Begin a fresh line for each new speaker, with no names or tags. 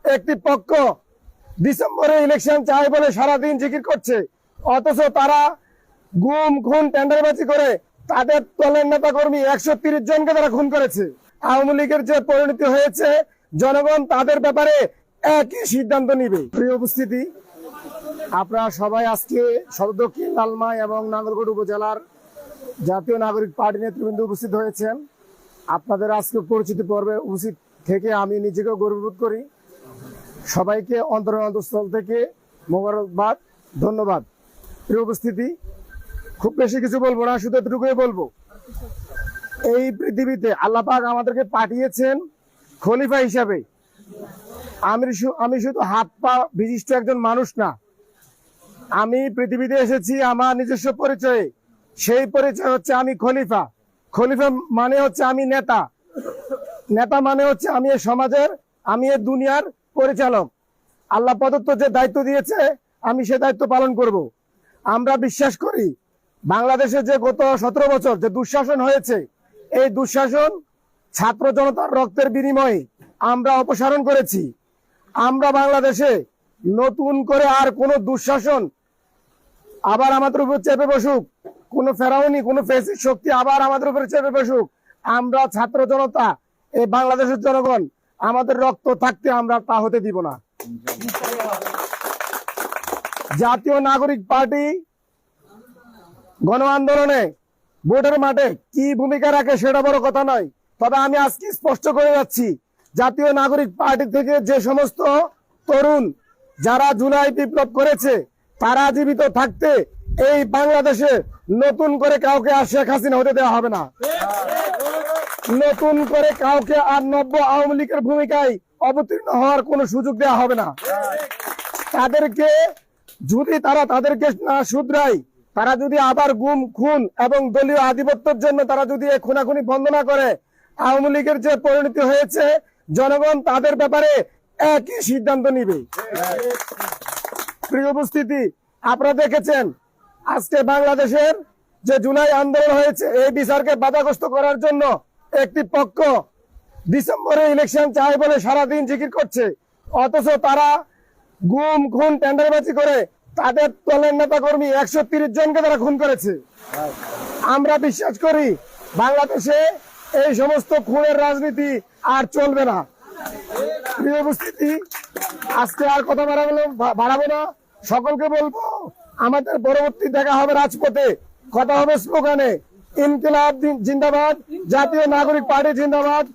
একটি পক্ষ ডিসেম্বরে ইলেকশন চায় বলে সারাদিন জিকির করছে, অথচ তারা গুম খুন টেন্ডারবাজি করে তাদের দলের নেতা কর্মী 130 জনকে তারা খুন করেছে। আওয়ামী লীগের যে পরিণতি হয়েছে, জনগণ তাদের ব্যাপারে একই সিদ্ধান্ত নিবে। প্রিয় উপস্থিতি, আপনারা সবাই আজকে সদর দক্ষিণ লালমাই এবং নাঙ্গলকোট উপজেলার জাতীয় নাগরিক পার্টি নেতৃবৃন্দ উপস্থিত হয়েছেন। আপনাদের আজকে পরিচিতি পর্বে উপস্থিত থেকে আমি নিজেকে গর্ববোধ করি। সবাইকে অন্তরস্থল থেকে মোবারকবাদ, ধন্যবাদ। প্রিয় উপস্থিতি, খুব বেশি কিছু বলবো না, শুধু এতটুকুই বলবো, এই পৃথিবীতে আল্লাহ পাক আমাদেরকে পাঠিয়েছেন খলিফা হিসাবে। আমি শুধু হাত পা বিশিষ্ট একজন মানুষ না, আমি পৃথিবীতে এসেছি আমার নিজস্ব পরিচয়ে। সেই পরিচয় হচ্ছে আমি খলিফা। খলিফা মানে হচ্ছে আমি নেতা। নেতা মানে হচ্ছে আমি এই সমাজের, আমি এই দুনিয়ার পরিচালক। আল্লাহ প্রদত্ত যে দায়িত্ব দিয়েছে, আমি সে দায়িত্ব পালন করব। আমরা বিশ্বাস করি বাংলাদেশে যে গত 17 বছর যে দুঃশাসন হয়েছে, এই দুঃশাসন ছাত্র জনতার রক্তের বিনিময়ে আমরা অপসারণ করেছি। আমরা বাংলাদেশে নতুন করে আর কোনো দুঃশাসন আবার আমাদের উপর চেপে বসুক, কোন ফেরাউনি কোন ফ্যাসিস্ট শক্তি আবার আমাদের উপরে চেপে বসুক, আমরা ছাত্র জনতা, এই বাংলাদেশের জনগণ আমাদের রক্ত থাকতে আমরা তা হতে দিব না। জাতীয় নাগরিক পার্টি গণ আন্দোলনে ভোটের মাঠে কি ভূমিকা রাখে সেটা বড় কথা নয়, তবে আমি আজকে স্পষ্ট করে যাচ্ছি, জাতীয় নাগরিক পার্টি থেকে যে সমস্ত তরুণ যারা জুলাই বিপ্লব করেছে, তারা জীবিত থাকতে এই বাংলাদেশে নতুন করে কাউকে আর শেখ হাসিনা হতে দেওয়া হবে না। নতুন করে কাউকে আর নব্য আওয়ামী লীগের ভূমিকায় অবতীর্ণ হওয়ার কোনো সুযোগ দেওয়া হবে না। তাদেরকে যদি তাদেরকে না শুধরায়, তারা যদি আবার গুম খুন এবং দলীয় আধিপত্যের জন্য তারা যদি খুনাখুনি বন্ধ না করে, আওয়ামী লীগের যে পরিণতি হয়েছে, জনগণ তাদের ব্যাপারে একই সিদ্ধান্ত নিবে। প্রিয় উপস্থিতি, আপনারা দেখেছেন আজকে বাংলাদেশের যে জুলাই আন্দোলন হয়েছে, এই বিচারকে বাধাগ্রস্ত করার জন্য একটি পক্ষ ডিসেম্বরে ইলেকশন চায় বলে সারাদিন জিকির করছে, অথচ তারা গুম খুন টেন্ডারবাজি করে তাদের দলের নেতা কর্মী 130 জনকে তারা খুন করেছে। আমরা বিশ্বাস করি বাংলাদেশে এই সমস্ত খুনের রাজনীতি আর চলবে না। প্রিয় উপস্থিতি, আজকে আর কথা বাড়াবো না, সকলকে বলবো আমাদের পরবর্তী দেখা হবে রাজপথে, কথা হবে স্লোগানে। ইনকিলাব জিন্দাবাদ, জাতীয় নাগরিক পার্টি জিন্দাবাদ।